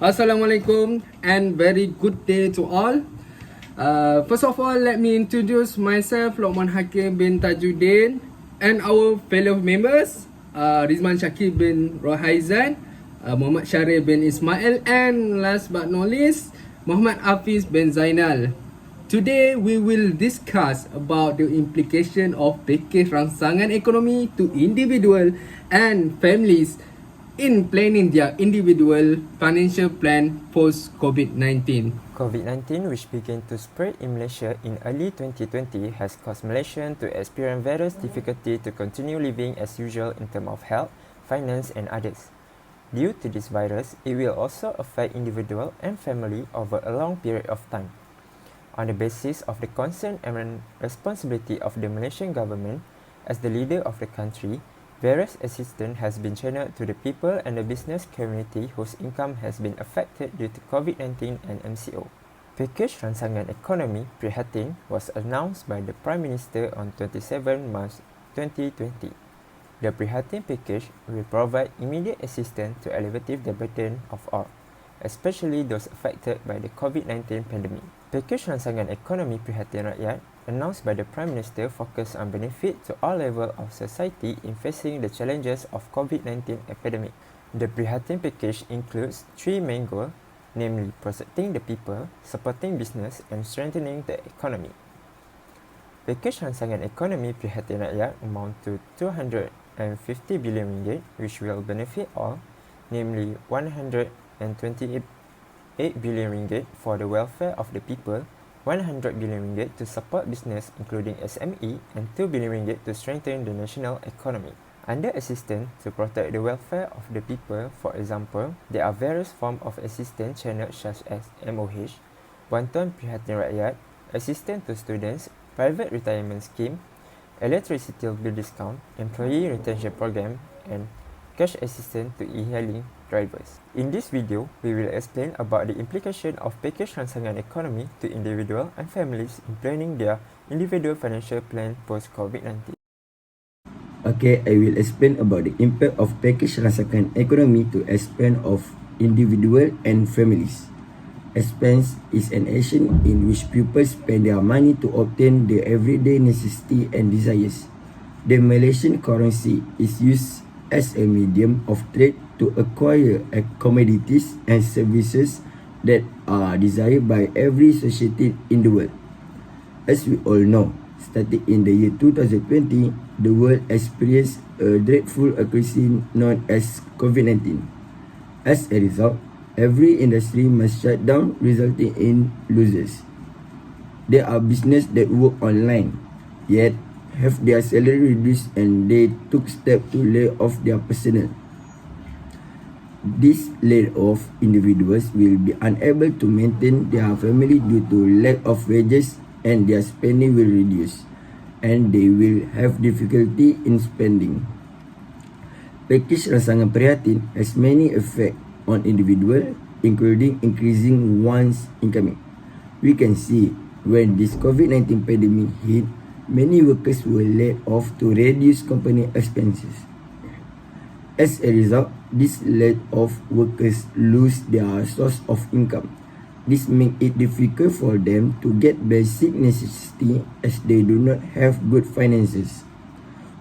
Assalamualaikum and very good day to all. First of all, let me introduce myself, Luqman Hakim bin Tajuddin, and our fellow members, Riezman Shaqif bin Rohaizad, Muhammad Shahril bin Ismail, and last but not least, Muhammad Hafiz bin Zainal. Today, we will discuss about the implication of Pakej Rangsangan Ekonomi to individual and families in planning their individual financial plan post-COVID-19. COVID-19, which began to spread in Malaysia in early 2020, has caused Malaysians to experience various difficulties to continue living as usual in terms of health, finance and others. Due to this virus, it will also affect individual and family over a long period of time. On the basis of the concern and responsibility of the Malaysian government, as the leader of the country, various assistance has been channeled to the people and the business community whose income has been affected due to COVID-19 and MCO. Pakej Rangsangan Ekonomi Prihatin was announced by the Prime Minister on 27 March 2020. The Prihatin package will provide immediate assistance to alleviate the burden of all, especially those affected by the COVID-19 pandemic. Pakej Rangsangan Ekonomi Prihatin Rakyat announced by the Prime Minister focus on benefit to all levels of society in facing the challenges of COVID-19 epidemic. The Prihatin package includes three main goals, namely protecting the people, supporting business and strengthening the economy. Pakej Rangsangan Ekonomi Prihatin Rakyat amount to 250 billion ringgit, which will benefit all, namely 128 billion ringgit for the welfare of the people, 100 billion ringgit to support business including SME, and 2 billion ringgit to strengthen the national economy. Under assistance to protect the welfare of the people, for example, there are various forms of assistance channeled such as MOH, Bantuan Prihatin Rakyat, assistance to students, private retirement scheme, electricity bill discount, employee retention program, and cash assistance to e-hailing drivers. In this video, we will explain about the implication of Pakej Rangsangan Ekonomi to individual and families in planning their individual financial plan post-COVID-19. Okay, I will explain about the impact of Pakej Rangsangan Ekonomi to expense of individual and families. Expense is an action in which people spend their money to obtain their everyday necessity and desires. The Malaysian currency is used as a medium of trade to acquire commodities and services that are desired by every society in the world. As we all know, starting in the year 2020, the world experienced a dreadful crisis known as COVID-19. As a result, every industry must shut down, resulting in losers. There are businesses that work online, yet have their salary reduced, and they took steps to lay off their personnel. These laid-off individuals will be unable to maintain their family due to lack of wages, and their spending will reduce, and they will have difficulty in spending. Pakej Rangsangan Prihatin has many effects on individual, including increasing one's income. We can see when this COVID-19 pandemic hit, many workers were laid off to reduce company expenses. As a result, these laid-off workers lose their source of income. This makes it difficult for them to get basic necessity as they do not have good finances.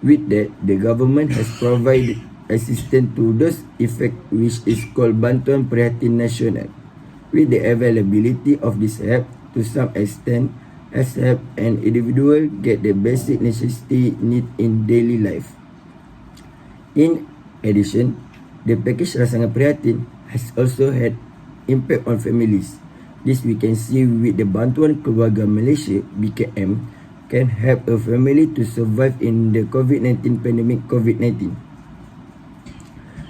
With that, the government has provided assistance to those affected, which is called Bantuan Prihatin Nasional. With the availability of this help, to some extent, has helped an individual get the basic necessity need in daily life. In addition, the Pakej Rangsangan Prihatin has also had impact on families. This we can see with the Bantuan Keluarga Malaysia (BKM) can help a family to survive in the COVID-19 pandemic.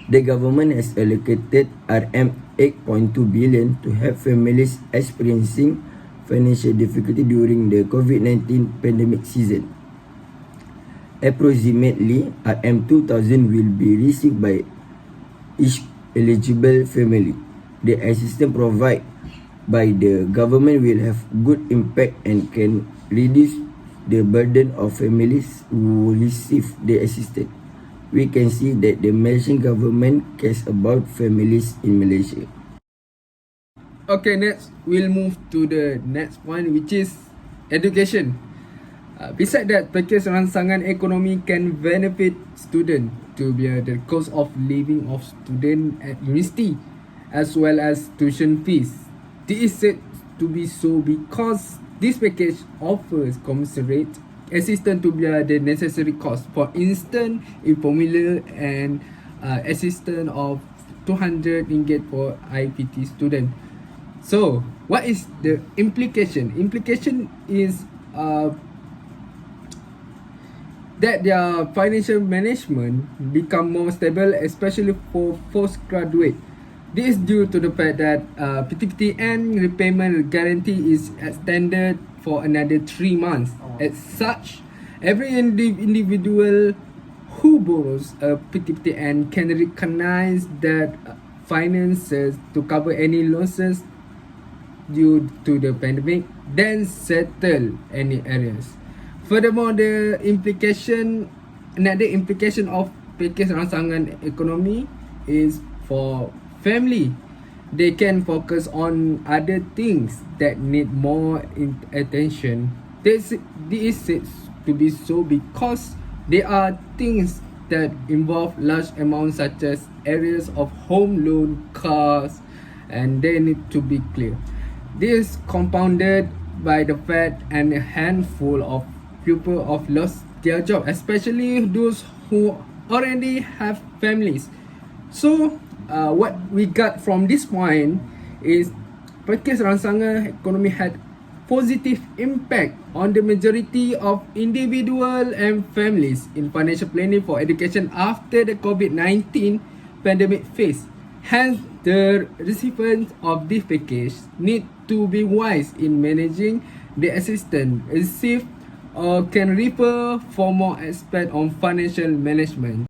The government has allocated RM8.2 billion to help families experiencing financial difficulty during the COVID-19 pandemic season. Approximately RM2,000 will be received by each eligible family. The assistance provided by the government will have good impact and can reduce the burden of families who receive the assistance. We can see that the Malaysian government cares about families in Malaysia. Okay, next we'll move to the next point, which is education. Besides that, Pakej Rangsangan Ekonomi can benefit student to bear the cost of living of student at university, as well as tuition fees. This is said to be so because this package offers commensurate assistance to bear the necessary cost. For instance, in formula and assistance of 200 ringgit for IPT student. So, what is the implication? Implication is that their financial management become more stable, especially for postgraduate. This is due to the fact that PTPTN repayment guarantee is extended for another 3 months. As such, every individual who borrows a PTPTN can recognize that finances to cover any losses due to the pandemic, then settle any areas. Furthermore, another implication of Pakej Rangsangan Ekonomi is for family. They can focus on other things that need more attention. This is said to be so because there are things that involve large amounts such as areas of home loan, cars, and they need to be clear. This compounded by the fact and a handful of people have lost their job, especially those who already have families. So, what we got from this point is Pakej Rangsangan Ekonomi had positive impact on the majority of individual and families in financial planning for education after the COVID-19 pandemic phase. Hence, the recipients of this package need to be wise in managing the assistance received or can refer for more aspect on financial management.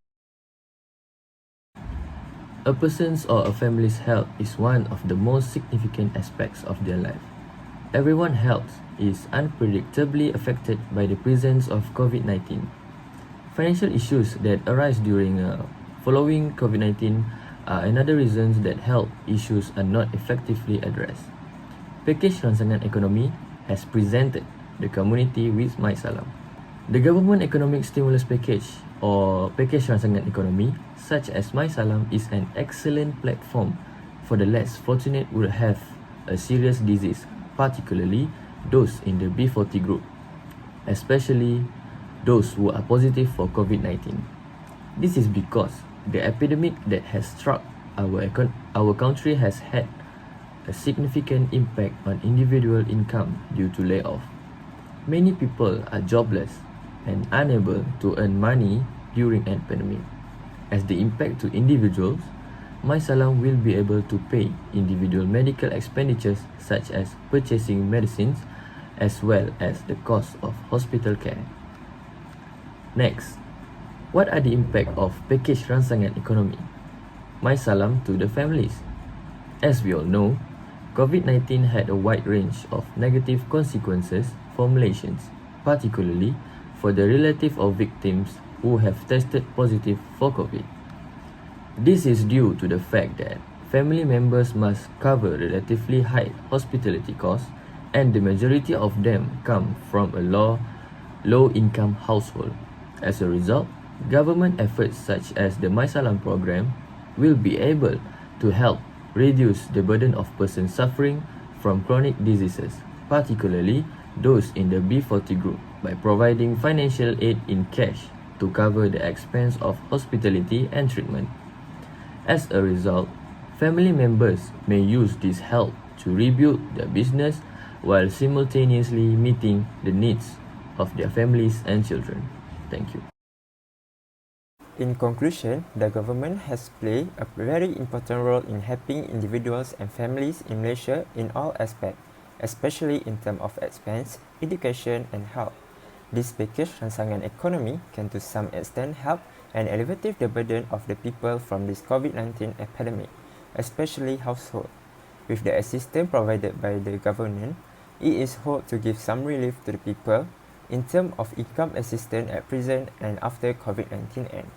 A person's or a family's health is one of the most significant aspects of their life. Everyone's health is unpredictably affected by the presence of COVID-19. Financial issues that arise during following COVID-19 are another reasons that health issues are not effectively addressed. Pakej Rangsangan Ekonomi has presented the community with My Salam. The government economic stimulus package or Pakej Rangsangan Ekonomi such as My Salam is an excellent platform for the less fortunate who have a serious disease, particularly those in the B40 group, especially those who are positive for COVID-19. This is because the epidemic that has struck our country has had a significant impact on individual income due to layoff. Many people are jobless and unable to earn money during an pandemic. As the impact to individuals, My Salam will be able to pay individual medical expenditures such as purchasing medicines as well as the cost of hospital care. Next, what are the impact of Pakej Rangsangan Ekonomi? My Salam to the families. As we all know, COVID-19 had a wide range of negative consequences for Malaysians, particularly for the relative of victims who have tested positive for COVID. This is due to the fact that family members must cover relatively high hospitality costs and the majority of them come from a low-income household. As a result, government efforts such as the My Salam program will be able to help reduce the burden of persons suffering from chronic diseases, particularly those in the B40 group, by providing financial aid in cash to cover the expense of hospitality and treatment. As a result, family members may use this help to rebuild their business while simultaneously meeting the needs of their families and children. Thank you. In conclusion, the government has played a very important role in helping individuals and families in Malaysia in all aspects, especially in terms of expense, education and health. This Pakej Rangsangan Ekonomi can to some extent help and alleviate the burden of the people from this COVID-19 epidemic, especially household. With the assistance provided by the government, it is hoped to give some relief to the people in terms of income assistance at present and after COVID-19 end.